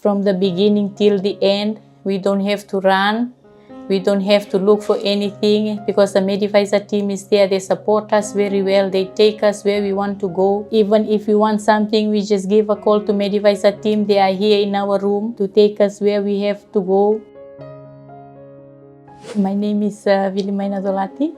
from the beginning till the end. We don't have to run. We don't have to look for anything because the Medivisor team is there. They support us very well. They take us where we want to go. Even if we want something, we just give a call to Medivisor team. They are here in our room to take us where we have to go. My name is Vilimaina Zolati.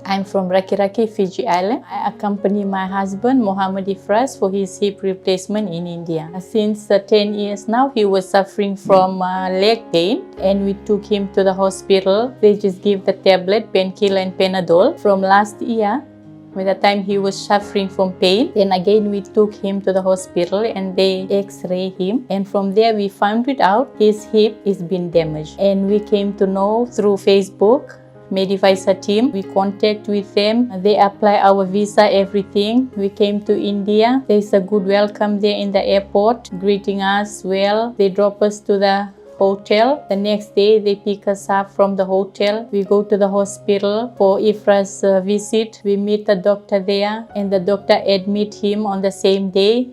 I'm from Rakiraki, Fiji Island. I accompany my husband, Mohammed Ifraaz, for his hip replacement in India. Since 10 years now, he was suffering from leg pain, and we took him to the hospital. They just give the tablet, painkiller and Panadol. From last year, by the time he was suffering from pain, then again we took him to the hospital and they x-ray him, and from there we found it out his hip is been damaged, and we came to know through Facebook. Medivisor team, we contact with them. They apply our visa, everything. We came to India. There's a good welcome there in the airport, greeting us well. They drop us to the hotel. The next day, they pick us up from the hotel. We go to the hospital for Ifraaz visit. We meet the doctor there, and the doctor admit him on the same day,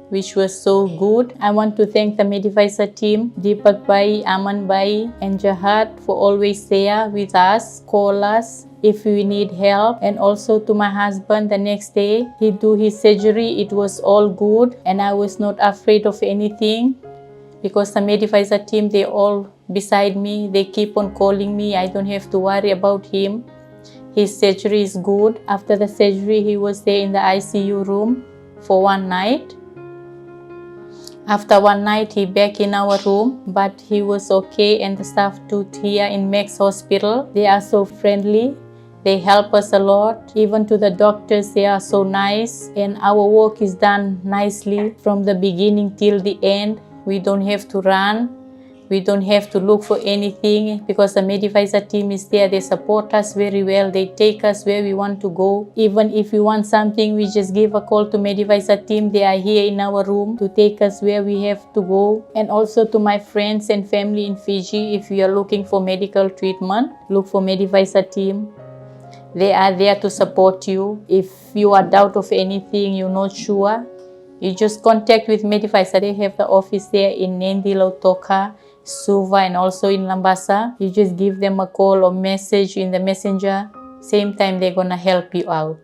which was so good. I want to thank the Medivisor team, Deepak Bhai, Aman Bhai and Jahad for always there with us, call us if we need help. And also to my husband, the next day he do his surgery. It was all good and I was not afraid of anything because the Medivisor team, they all beside me. They keep on calling me. I don't have to worry about him. His surgery is good. After the surgery, he was there in the ICU room for one night. After one night, he back in our room, but he was okay, and the staff too here in Max Hospital, they are so friendly. They help us a lot. Even to the doctors, they are so nice, and our work is done nicely from the beginning till the end. We don't have to run. We don't have to look for anything because the Medivisor team is there. They support us very well. They take us where we want to go. Even if we want something, we just give a call to Medivisor team. They are here in our room to take us where we have to go. And also to my friends and family in Fiji, if you are looking for medical treatment, look for Medivisor team. They are there to support you. If you are doubt of anything, you're not sure, you just contact with Medivisor. They have the office there in Nendi, Lautoka, Suva and also in Lambasa. You just give them a call or message in the messenger. Same time they're gonna help you out.